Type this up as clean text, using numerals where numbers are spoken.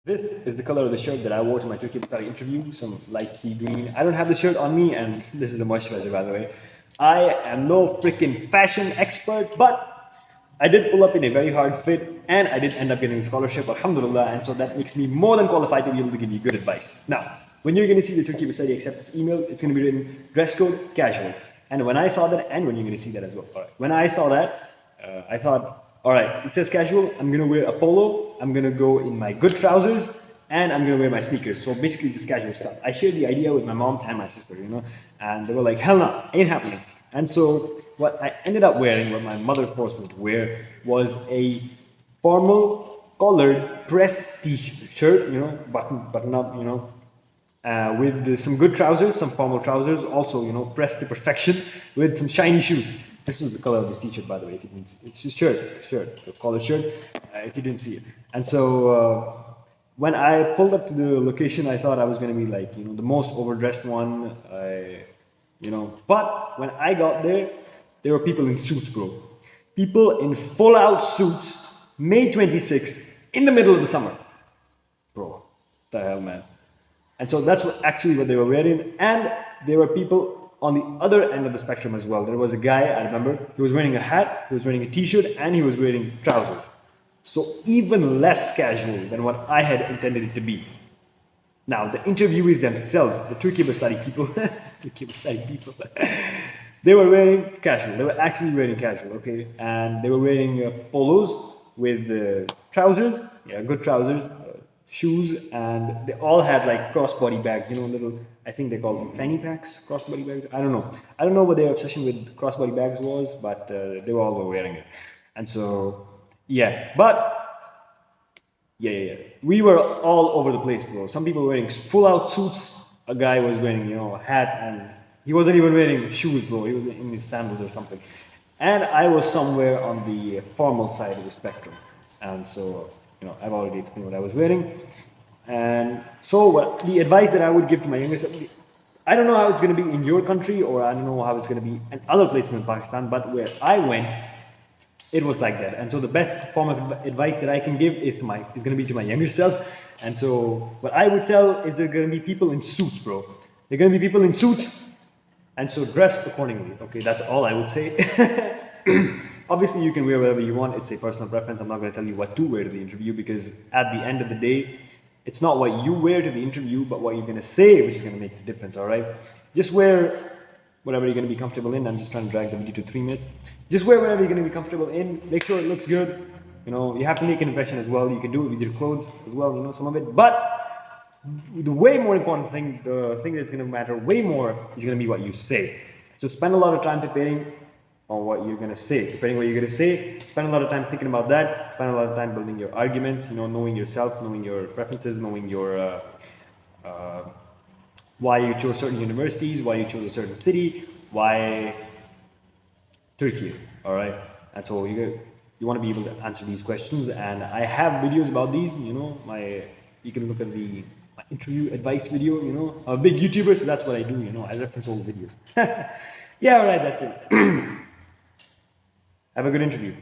This is the color of the shirt that I wore to my Turkiye Burslari interview, some light sea green. I don't have the shirt on me, and this is a moisturizer, by the way. I am no freaking fashion expert, but I did pull up in a very hard fit, and I did end up getting a scholarship, alhamdulillah, and so that makes me more than qualified to be able to give you good advice. Now, when you're going to see the Turkiye Burslari acceptance email, it's going to be written dress code casual. And when I saw that, and when you're going to see that as well, alright. When I saw that, I thought, alright, it says casual, I'm gonna wear a polo, I'm gonna go in my good trousers, and I'm gonna wear my sneakers. So basically just casual stuff. I shared the idea with my mom and my sister, and they were like, hell no, ain't happening. And so what I ended up wearing, what my mother forced me to wear, was a formal collared pressed t-shirt, button up, with some good trousers, some formal trousers, also, pressed to perfection, with some shiny shoes. This was the color of this t-shirt, by the way, if you didn't see it. It's a shirt, the collared shirt, if you didn't see it. And so, when I pulled up to the location, I thought I was going to be like, the most overdressed one, But when I got there were people in suits, bro. People in full-out suits, May 26th, in the middle of the summer. Bro, what the hell, man. And so that's actually what they were wearing. And there were people on the other end of the spectrum as well. There was a guy, I remember, he was wearing a hat, he was wearing a t-shirt, and he was wearing trousers. So even less casual than what I had intended it to be. Now, the interviewees themselves, the Turkiye Burslari people, they were wearing casual. They were actually wearing casual, okay? And they were wearing polos with trousers, good trousers, shoes, and they all had like crossbody bags, little, I think they call them fanny packs, crossbody bags. I don't know what their obsession with crossbody bags was, but they were all wearing it. And so, yeah, we were all over the place, bro. Some people were wearing full-out suits. A guy was wearing, a hat, and he wasn't even wearing shoes, bro. He was in his sandals or something. And I was somewhere on the formal side of the spectrum. And so, I've already explained what I was wearing. And so the advice that I would give to my younger self, I don't know how it's going to be in your country, or I don't know how it's going to be in other places in Pakistan, but where I went, it was like that. And so the best form of advice that I can give is going to be to my younger self. And so what I would tell is there are going to be people in suits, bro. There are going to be people in suits, and so dress accordingly. Okay, that's all I would say. Obviously, you can wear whatever you want. It's a personal preference. I'm not going to tell you what to wear to the interview, because at the end of the day, it's not what you wear to the interview, but what you're going to say, which is going to make the difference, all right? Just wear whatever you're going to be comfortable in. I'm just trying to drag the video to 3 minutes. Just wear whatever you're going to be comfortable in. Make sure it looks good. You have to make an impression as well. You can do it with your clothes as well, some of it. But the way more important thing, the thing that's going to matter way more is going to be what you say. So spend a lot of time preparing on what you're going to say. Preparing what you're going to say, spend a lot of time thinking about that, spend a lot of time building your arguments, knowing yourself, knowing your preferences, knowing your why you chose certain universities, why you chose a certain city, why Turkey, all right? And so you want to be able to answer these questions, and I have videos about these, you can look at my interview advice video, I'm a big YouTuber, so that's what I do, I reference old videos. Yeah, all right, that's it. Have a good interview.